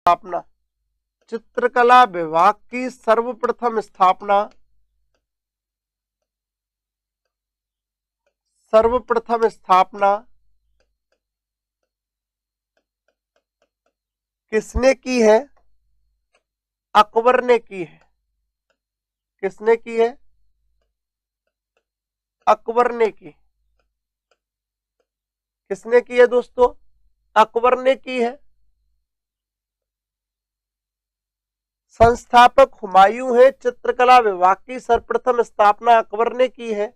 स्थापना, चित्रकला विभाग की सर्वप्रथम स्थापना किसने की है? अकबर ने की है। किसने की है? अकबर ने की। किसने की है दोस्तों? अकबर ने की है। संस्थापक हुमायूं है। चित्रकला विभाग की सर्वप्रथम स्थापना अकबर ने की है।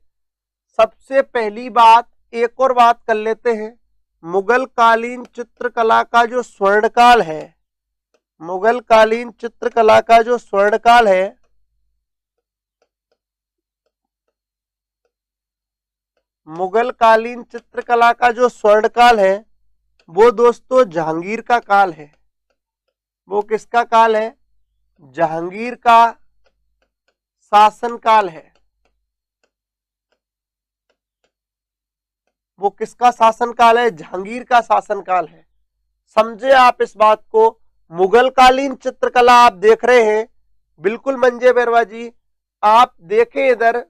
सबसे पहली बात, एक और बात कर लेते हैं, मुगल कालीन चित्रकला का जो स्वर्णकाल है, मुगल कालीन चित्रकला का जो स्वर्णकाल है, मुगल कालीन चित्रकला का जो स्वर्णकाल है वो दोस्तों जहांगीर का काल है। वो किसका काल है? जहांगीर का शासनकाल है। वो किसका शासनकाल है? जहांगीर का शासनकाल है। समझे आप इस बात को। मुगल कालीन चित्रकला आप देख रहे हैं, बिल्कुल मंजे बैरवा जी, आप देखें इधर,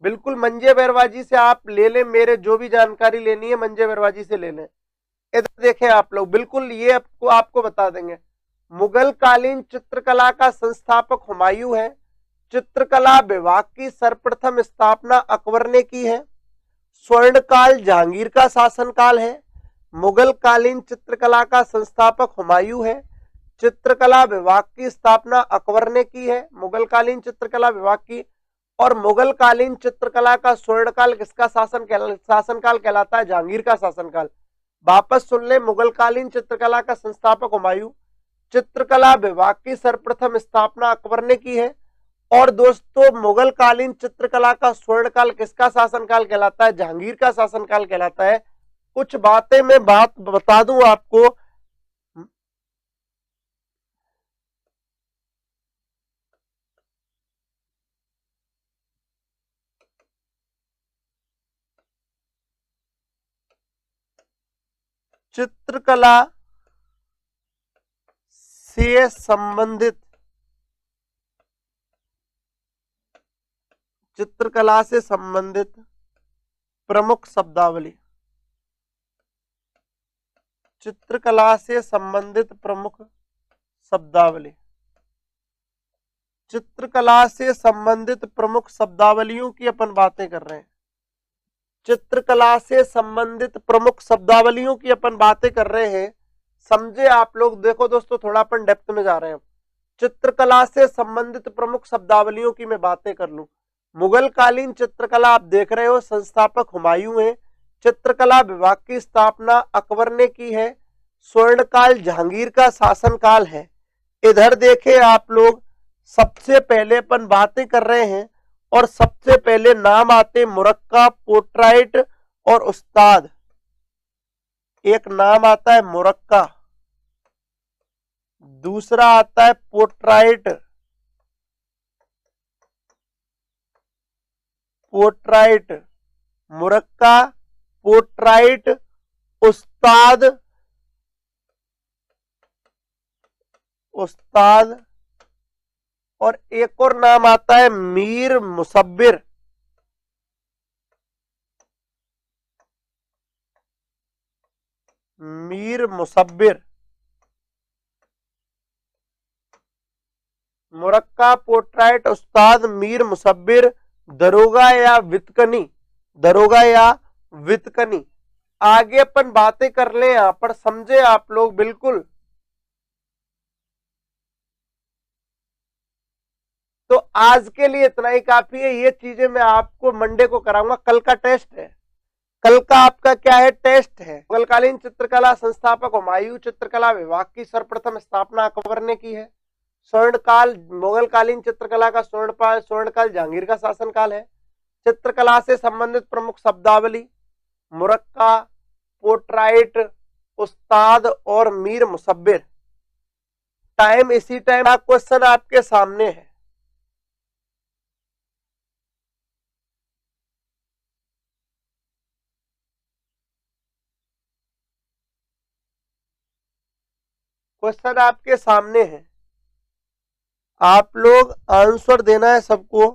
बिल्कुल मंजे बैरवा जी से आप ले लें, मेरे जो भी जानकारी लेनी है मंजे बैरवा जी से ले लें। इधर देखें आप लोग, बिल्कुल ये आपको बता देंगे। मुगल कालीन चित्रकला का संस्थापक हुमायूं है। चित्रकला विभाग की सर्वप्रथम स्थापना अकबर ने की है। स्वर्णकाल जहांगीर का शासनकाल है। मुगल कालीन चित्रकला का संस्थापक हुमायूं है। चित्रकला विभाग की स्थापना अकबर ने की है, मुगल कालीन चित्रकला विभाग की। और मुगल कालीन चित्रकला का स्वर्णकाल किसका शासनकाल कहलाता है? जहांगीर का शासनकाल। वापस सुन ले, मुगल कालीन चित्रकला का संस्थापक हुमायूं, चित्रकला विभाग की सर्वप्रथम स्थापना अकबर ने की है। और दोस्तों मुगल कालीन चित्रकला का स्वर्णकाल किसका शासनकाल कहलाता है? जहांगीर का शासनकाल कहलाता है। कुछ बातें मैं बता दूं आपको। चित्रकला से संबंधित, चित्रकला से संबंधित प्रमुख शब्दावली, चित्रकला से संबंधित प्रमुख शब्दावली, चित्रकला से संबंधित प्रमुख शब्दावलियों की अपन बातें कर रहे हैं। चित्रकला से संबंधित प्रमुख शब्दावलियों की अपन बातें कर रहे हैं। समझे आप लोग। देखो दोस्तों, थोड़ा अपन डेप्थ में जा रहे हैं। चित्रकला से संबंधित प्रमुख शब्दावलियों की मैं बातें कर लूं। मुगल कालीन चित्रकला आप देख रहे हो, संस्थापक हुमायूं है। चित्रकला विभाग की स्थापना अकबर ने की है। स्वर्णकाल जहांगीर का शासनकाल है। इधर देखें आप लोग, सबसे पहले अपन बातें कर रहे हैं और सबसे पहले नाम आते मुरक्का, पोर्ट्राइट और उस्ताद। एक नाम आता है मुरक्का, दूसरा आता है पोर्ट्राइट, पोर्ट्राइट, मुरक्का, पोर्ट्राइट, उस्ताद, उस्ताद, और एक और नाम आता है मीर मुसब्बिर। मीर मुसब्बिर। मुरक्का, पोर्ट्राइट, उस्ताद, मीर मुसब्बिर, दरोगा या वितकनी, दरोगा या वितकनी। आगे अपन बातें कर ले यहां पर, समझे आप लोग। बिल्कुल। तो आज के लिए इतना ही काफी है। ये चीजें मैं आपको मंडे को कराऊंगा। कल का टेस्ट है, कल का आपका क्या है? टेस्ट है। मुगलकालीन चित्रकला संस्थापक हुमायूं, चित्रकला विभाग की सर्वप्रथम स्थापना अकबर ने की है। स्वर्णकाल, मुगलकालीन चित्रकला का स्वर्णकाल जहांगीर का शासनकाल है। चित्रकला से संबंधित प्रमुख शब्दावली मुरक्का, पोर्ट्राइट, उस्ताद और मीर मुसब्बिर। टाइम इसी टाइम क्वेश्चन आपके सामने है। क्वेश्चन आपके सामने है, आप लोग आंसर देना है सबको।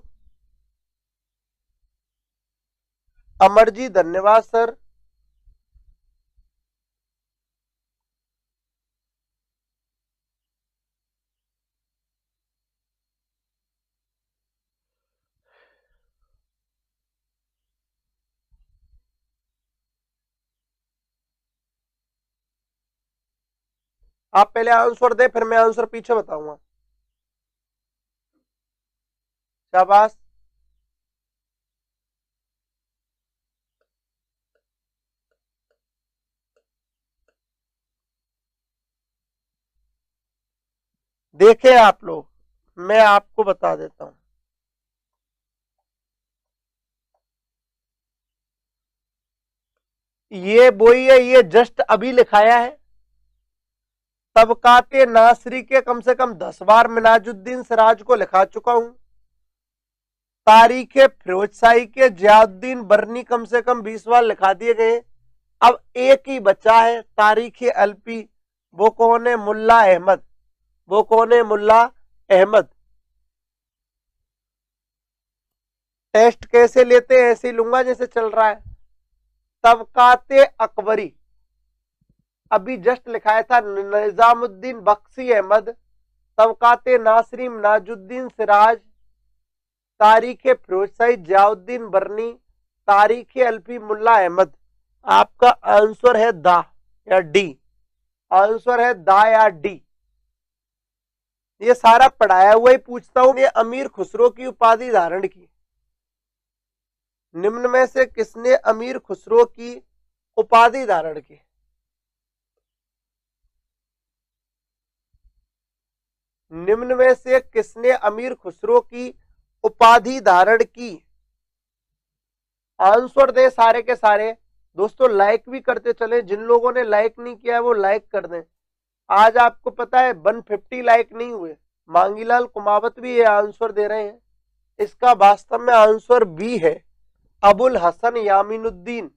अमर जी धन्यवाद सर। आप पहले आंसर दे, फिर मैं आंसर पीछे बताऊंगा। शाबाश। देखें आप लोग, मैं आपको बता देता हूं। ये वही है, ये जस्ट अभी लिखाया है। तबकाते नासरी के कम से कम 10 बार मिनाजुद्दीन सिराज को लिखा चुका हूं। तारीख फिरोजशाही के जियाउद्दीन बरनी कम से कम 20 बार लिखा दिए गए। अब एक ही बचा है तारीख एलपी, वो कौन है? मुल्ला अहमद। वो कौन है? मुल्ला अहमद। टेस्ट कैसे लेते हैं? ऐसे ही लूंगा जैसे चल रहा है। तबकाते अकबरी अभी जस्ट लिखाया था निजामुद्दीन बख्शी अहमद। तबकाते नासरी नाजुद्दीन सिराज। तारीख फिरोजशाही जियाउद्दीन बरनी। तारीख अल्फी मुल्ला अहमद। आपका आंसर है दा या डी। आंसर है दा या डी। ये सारा पढ़ाया हुआ ही पूछता हूं। ये अमीर खुसरो की उपाधि धारण की। निम्न में से किसने अमीर खुसरो की उपाधि धारण की? निम्न में से किसने अमीर खुसरो की उपाधि धारण की? आंसर दे सारे के सारे। दोस्तों लाइक भी करते चले, जिन लोगों ने लाइक नहीं किया है वो लाइक कर दें। आज आपको पता है 150 लाइक नहीं हुए। मांगीलाल कुमावत भी ये आंसर दे रहे हैं। इसका वास्तव में आंसर बी है, अबुल हसन यामीनुद्दीन।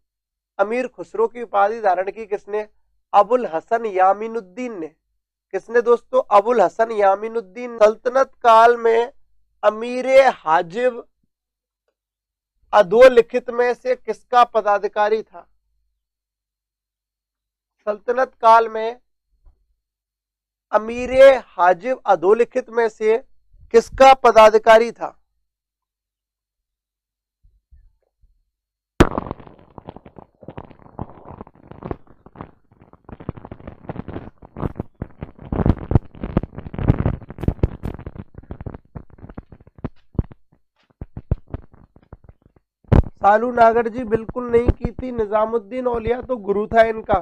अमीर खुसरो की उपाधि धारण की किसने? अबुल हसन यामीनुद्दीन ने। किसने दोस्तों? अबुल हसन यामीनुद्दीन। सल्तनत काल में अमीर हाजिब अधोलिखित में से किसका पदाधिकारी था? सल्तनत काल में अमीर हाजिब अधोलिखित में से किसका पदाधिकारी था? सालू नागर जी बिल्कुल नहीं की थी। निजामुद्दीन औलिया तो गुरु था इनका,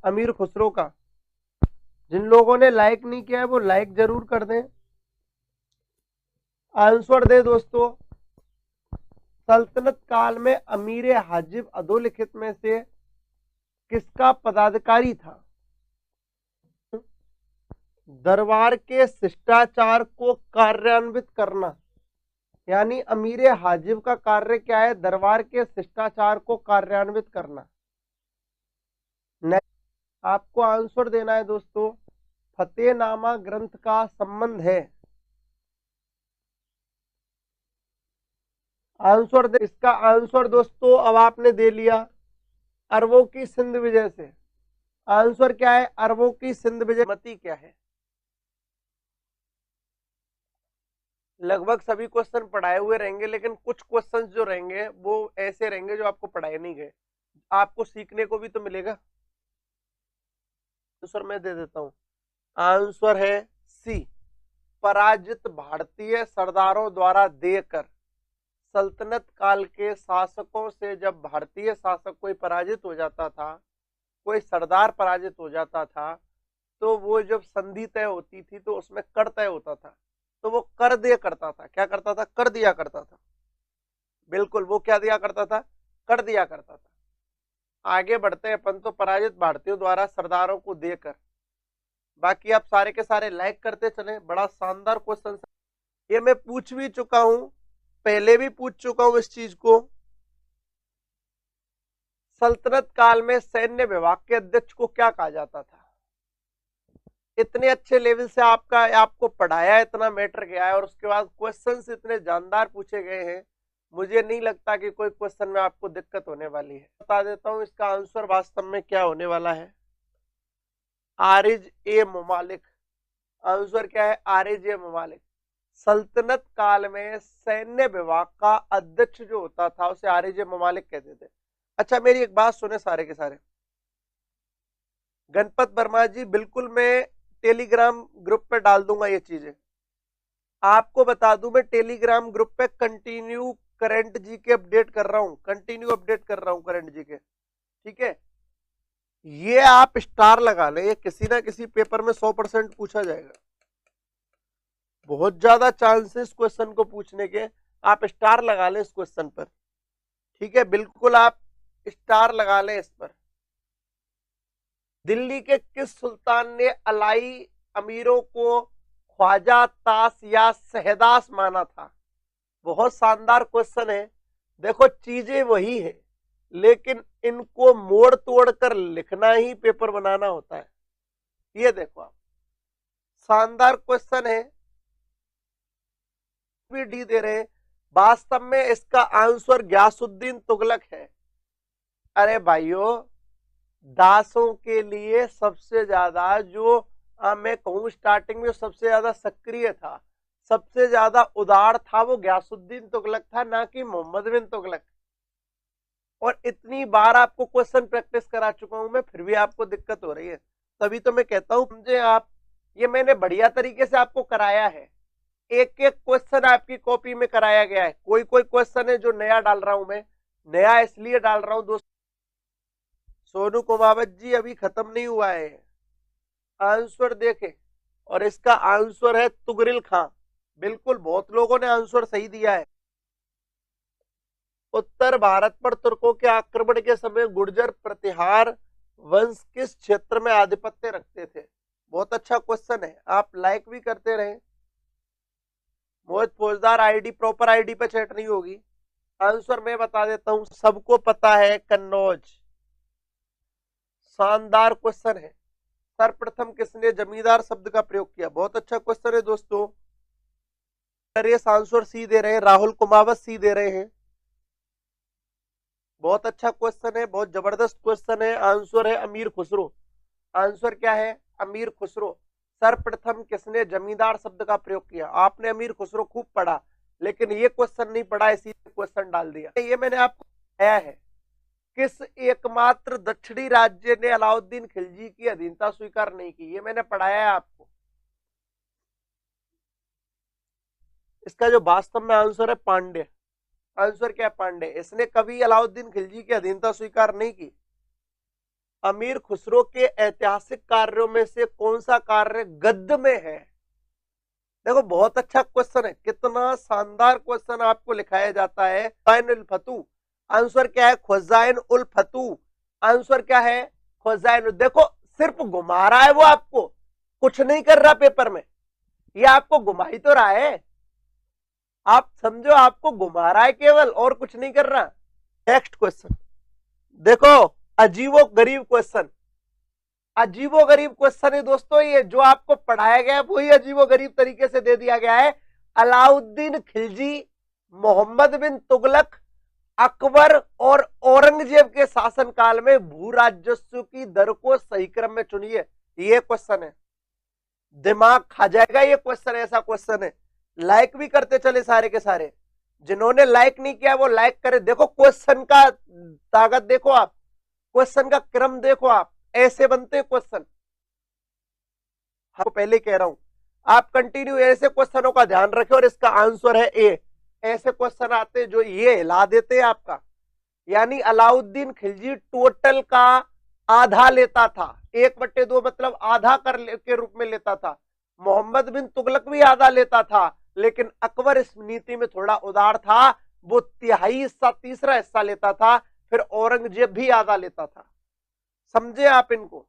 अमीर खुसरो का। जिन लोगों ने लाइक नहीं किया है वो लाइक जरूर कर दें। आंसर दे दोस्तों। सल्तनत काल में अमीर हाजिब अधोलिखित में से किसका पदाधिकारी था? दरबार के शिष्टाचार को कार्यान्वित करना। यानी अमीर हाजिब का कार्य क्या है? दरबार के शिष्टाचार को कार्यान्वित करना। आपको आंसर देना है दोस्तों। फतेहनामा ग्रंथ का संबंध है। आंसर दे। इसका आंसर दोस्तों अब आपने दे लिया, अरबों की सिंध विजय से। आंसर क्या है? अरबों की सिंध विजय। मती क्या है? लगभग सभी क्वेश्चन पढ़ाए हुए रहेंगे, लेकिन कुछ क्वेश्चन जो रहेंगे वो ऐसे रहेंगे जो आपको पढ़ाए नहीं गए। आपको सीखने को भी तो मिलेगा। तो सर मैं दे देता हूं। आंसर है सी, पराजित भारतीय सरदारों द्वारा देकर। सल्तनत काल के शासकों से जब भारतीय शासक कोई पराजित हो जाता था, कोई सरदार पराजित हो जाता था, तो वो जब संधि तय होती थी तो उसमें कर तय होता था, तो वो कर दिया करता था। क्या करता था? कर दिया करता था। बिल्कुल, वो क्या दिया करता था? कर दिया करता था। आगे बढ़ते अपन तो पराजित भारतीयों द्वारा सरदारों को देकर। बाकी आप सारे के सारे लाइक करते चले। बड़ा शानदार क्वेश्चन, ये मैं पूछ भी चुका हूं, पहले भी पूछ चुका हूं इस चीज को। सल्तनत काल में सैन्य विभाग के अध्यक्ष को क्या कहा जाता था? इतने अच्छे लेवल से आपको पढ़ाया, इतना मैटर गया है और उसके बाद क्वेश्चंस इतने जानदार पूछे गए हैं, मुझे नहीं लगता कि कोई क्वेश्चन में आपको दिक्कत होने वाली है। बता देता हूं इसका आंसर वास्तव में क्या होने वाला है। आरिज ए ममालिक, आंसर क्या है? आरिज ए ममालिक। सल्तनत काल में सैन्य विभाग का अध्यक्ष जो होता था उसे आरिज ए ममालिक कहते थे। अच्छा मेरी एक बात सुने सारे के सारे, गणपत वर्मा जी, बिल्कुल मैं टेलीग्राम ग्रुप पे डाल दूंगा ये चीजें। आपको बता दूं मैं टेलीग्राम ग्रुप पे कंटिन्यू करंट जी के अपडेट कर रहा हूं, कंटिन्यू अपडेट कर रहा हूं करंट जी के, ठीक है। ये आप स्टार लगा ले, ये किसी ना किसी पेपर में 100% पूछा जाएगा, बहुत ज्यादा चांसेस क्वेश्चन को पूछने के। आप स्टार लगा ले इस क्वेश्चन पर, ठीक है, बिल्कुल आप स्टार लगा ले इस पर। दिल्ली के किस सुल्तान ने अलाई अमीरों को ख्वाजा तास या सहदास माना था? बहुत शानदार क्वेश्चन है। देखो चीजें वही है, लेकिन इनको मोड़ तोड़ कर लिखना ही पेपर बनाना होता है। ये देखो आप, शानदार क्वेश्चन है, भी डी दे रहे हैं। वास्तव में इसका आंसर गयासुद्दीन तुगलक है। अरे भाइयों, दासों के लिए सबसे ज्यादा जो मैं कहूं स्टार्टिंग में सबसे ज्यादा सक्रिय था, सबसे ज्यादा उदार था, वो गयासुद्दीन तुगलक था, ना कि मोहम्मद बिन तुगलक। और इतनी बार आपको क्वेश्चन प्रैक्टिस करा चुका हूं मैं, फिर भी आपको दिक्कत हो रही है। तभी तो मैं कहता हूं समझे आप, ये मैंने बढ़िया तरीके से आपको कराया है, एक एक क्वेश्चन आपकी कॉपी में कराया गया है। कोई कोई क्वेश्चन है जो नया डाल रहा हूं मैं, नया इसलिए डाल रहा हूं दोस्तों। सोनू कुमावत जी अभी खत्म नहीं हुआ है, आंसर देखे, और इसका आंसर है तुगरिल खां। बिल्कुल, बहुत लोगों ने आंसर सही दिया है। उत्तर भारत पर तुर्कों के आक्रमण के समय गुर्जर प्रतिहार वंश किस क्षेत्र में आधिपत्य रखते थे? बहुत अच्छा क्वेश्चन है, आप लाइक भी करते रहे। मोहित फौजदार आईडी प्रॉपर आईडी पे चैट नहीं होगी। आंसर मैं बता देता हूं, सबको पता है, कन्नौज। शानदार क्वेश्चन है। सर्वप्रथम किसने जमींदार शब्द का प्रयोग किया? बहुत अच्छा क्वेश्चन है दोस्तों। नरेश आंसर सी दे रहे हैं, राहुल कुमावत सी दे रहे हैं। बहुत अच्छा क्वेश्चन है, बहुत जबरदस्त क्वेश्चन है। आंसर है अमीर खुसरो। आंसर क्या है? अमीर खुसरो। सर्वप्रथम किसने जमींदार शब्द का प्रयोग किया? आपने अमीर खुसरो खूब पढ़ा, लेकिन ये क्वेश्चन नहीं पढ़ा, इसीलिए क्वेश्चन डाल दिया। ये मैंने आपको बताया है। किस एकमात्र दक्षिणी राज्य ने अलाउद्दीन खिलजी की अधीनता स्वीकार नहीं की? ये मैंने पढ़ाया है आपको। इसका जो वास्तव में आंसर है पांड्य। आंसर क्या है? पांड्य। इसने कभी अलाउद्दीन खिलजी की अधीनता स्वीकार नहीं की। अमीर खुसरो के ऐतिहासिक कार्यों में से कौन सा कार्य गद्य में है? देखो बहुत अच्छा क्वेश्चन है, कितना शानदार क्वेश्चन आपको लिखाया जाता है। खुज़ैन उल फतू। आंसर क्या है? खुज़ैन उल फतू। आंसर क्या है? खुज़ैन। देखो सिर्फ घुमा रहा है वो, आपको कुछ नहीं कर रहा पेपर में, ये आपको घुमा ही तो रहा है। आप समझो, आपको घुमा रहा है केवल, और कुछ नहीं कर रहा। नेक्स्ट क्वेश्चन देखो, अजीबो गरीब क्वेश्चन। अजीबो गरीब क्वेश्चन है दोस्तों, ये जो आपको पढ़ाया गया है वही अजीबो गरीब तरीके से दे दिया गया है। अलाउद्दीन खिलजी, मोहम्मद बिन तुगलक, अकबर और औरंगजेब के शासनकाल में भू राजस्व की दर को सही क्रम में चुनिए। ये क्वेश्चन है, दिमाग खा जाएगा ये क्वेश्चन, ऐसा क्वेश्चन है। लाइक भी करते चले सारे के सारे, जिन्होंने लाइक नहीं किया वो लाइक करे। देखो क्वेश्चन का ताकत देखो आप, क्वेश्चन का क्रम देखो आप, ऐसे बनते क्वेश्चन। आपको पहले कह रहा हूं, आप कंटिन्यू ऐसे क्वेश्चनों का ध्यान रखें, और इसका आंसर है ए। ऐसे क्वेश्चन आते जो ये हिला देते हैं आपका। यानी अलाउद्दीन खिलजी टोटल का आधा लेता था, 1/2 मतलब आधा कर के रूप में लेता था। मोहम्मद बिन तुगलक भी आधा लेता था, लेकिन अकबर इस नीति में थोड़ा उदार था, वो तिहाई हिस्सा, तीसरा हिस्सा लेता था। फिर औरंगजेब भी आधा लेता था। समझे आप इनको?